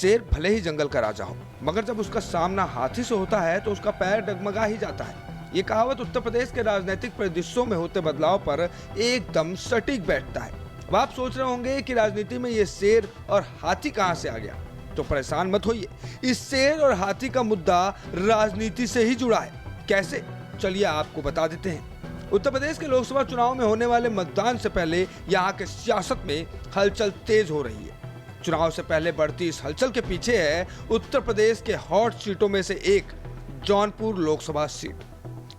शेर भले ही जंगल का राजा हो, मगर जब उसका सामना हाथी से होता है तो उसका पैर डगमगा ही जाता है। ये कहावत उत्तर प्रदेश के राजनीतिक परिदृश्यों में होते बदलाव पर एकदम सटीक बैठता है। अब आप सोच रहे होंगे कि राजनीति में ये शेर और हाथी कहां से आ गया, तो परेशान मत होइए। इस शेर और हाथी का मुद्दा राजनीति से ही जुड़ा है। कैसे, चलिए आपको बता देते हैं। उत्तर प्रदेश के लोकसभा चुनाव में होने वाले मतदान से पहले यहाँ के सियासत में हलचल तेज हो रही है। चुनाव से पहले बढ़ती इस हलचल के पीछे है उत्तर प्रदेश के हॉट सीटों में से एक जौनपुर लोकसभा सीट,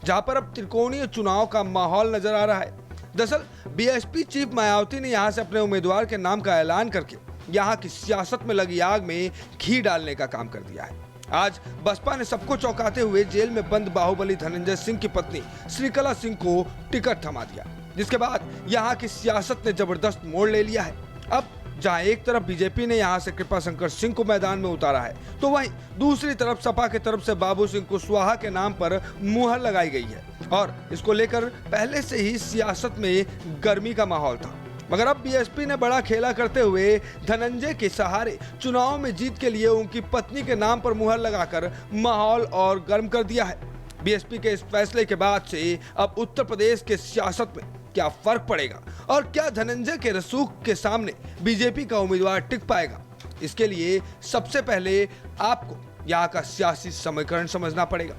जहां पर अब त्रिकोणीय चुनाव का माहौल नजर आ रहा है। दरअसल बीएसपी चीफ मायावती ने यहां से अपने उम्मीदवार के नाम का ऐलान करके यहां की सियासत में लगी आग में घी डालने का काम कर दिया है। आज बसपा ने सबको चौंकाते हुए जेल में बंद बाहुबली धनंजय सिंह की पत्नी श्रीकला सिंह को टिकट थमा दिया, जिसके बाद यहां की सियासत ने जबरदस्त मोड़ ले लिया है। अब जहां एक तरफ बीजेपी ने यहां से कृपाशंकर सिंह को मैदान में उतारा है, तो वहीं दूसरी तरफ सपा की तरफ से बाबू सिंह कुशवाहा के नाम पर मुहर लगाई गई है और इसको लेकर पहले से ही सियासत में गर्मी का माहौल था। मगर अब बीएसपी ने बड़ा खेला करते हुए धनंजय के सहारे चुनाव में जीत के लिए उनकी पत्नी के नाम पर मुहर लगाकर माहौल और गर्म कर दिया है। बीएसपी के इस फैसले के बाद से अब उत्तर प्रदेश के सियासत में क्या फर्क पड़ेगा और क्या धनंजय के रसूख के सामने बीजेपी का उम्मीदवार टिक पाएगा, इसके लिए सबसे पहले आपको यहाँ का सियासी समीकरण समझना पड़ेगा।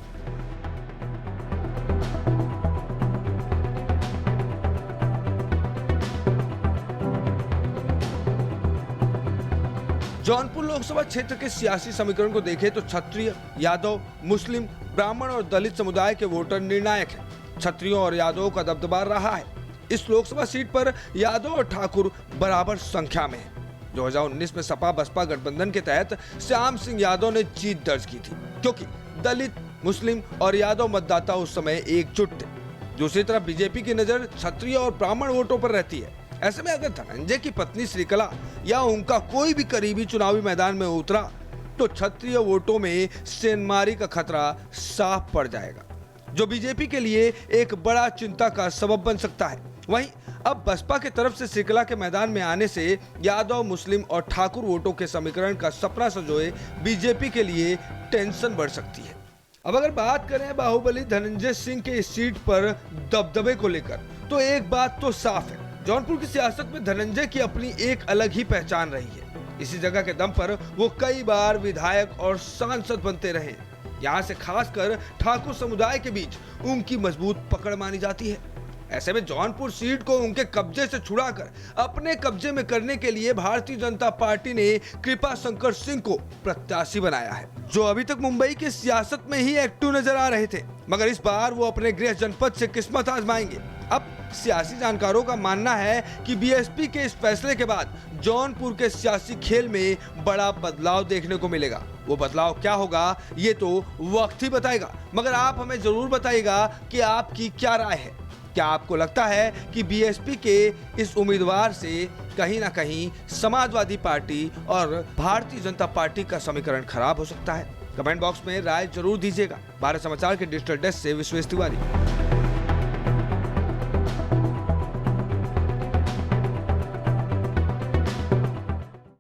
जौनपुर लोकसभा क्षेत्र के सियासी समीकरण को देखें तो क्षत्रिय, यादव, मुस्लिम, ब्राह्मण और दलित समुदाय के वोटर निर्णायक हैं। क्षत्रियों और यादवों का दबदबा रहा है। इस लोकसभा सीट पर यादव और ठाकुर बराबर संख्या में हैं। 2019 में सपा बसपा गठबंधन के तहत श्याम सिंह यादव ने जीत दर्ज की थी, क्योंकि दलित, मुस्लिम और यादव मतदाता उस समय एकजुट थे। दूसरी तरफ बीजेपी की नजर क्षत्रिय और ब्राह्मण वोटों पर रहती है। ऐसे में अगर धनंजय की पत्नी श्रीकला या उनका कोई भी करीबी चुनावी मैदान में उतरा तो क्षत्रिय वोटों में सेंधमारी का खतरा साफ पड़ जाएगा, जो बीजेपी के लिए एक बड़ा चिंता का सबब बन सकता है। वहीं अब बसपा की तरफ से श्रीकला के मैदान में आने से यादव, मुस्लिम और ठाकुर वोटों के समीकरण का सपना संजोए बीजेपी के लिए टेंशन बढ़ सकती है। अब अगर बात करें बाहुबली धनंजय सिंह के इस सीट पर दबदबे को लेकर, तो एक बात तो साफ है, जौनपुर की सियासत में धनंजय की अपनी एक अलग ही पहचान रही है। इसी जगह के दम पर वो कई बार विधायक और सांसद बनते रहे। यहाँ से खासकर ठाकुर समुदाय के बीच उनकी मजबूत पकड़ मानी जाती है। ऐसे में जौनपुर सीट को उनके कब्जे से छुड़ाकर अपने कब्जे में करने के लिए भारतीय जनता पार्टी ने कृपाशंकर सिंह को प्रत्याशी बनाया है, जो अभी तक मुंबई की सियासत में ही एक्टिव नजर आ रहे थे, मगर इस बार वो अपने गृह जनपद से किस्मत आजमाएंगे। अब सियासी जानकारों का मानना है कि बीएसपी के इस फैसले के बाद जौनपुर के सियासी खेल में बड़ा बदलाव देखने को मिलेगा। वो बदलाव क्या होगा ये तो वक्त ही बताएगा, मगर आप हमें जरूर बताइएगा कि आपकी क्या राय है। क्या आपको लगता है कि बीएसपी के इस उम्मीदवार से कहीं ना कहीं समाजवादी पार्टी और भारतीय जनता पार्टी का समीकरण खराब हो सकता है? कमेंट बॉक्स में राय जरूर दीजिएगा। भारत समाचार के डिजिटल डेस्क से विश्वेश तिवारी।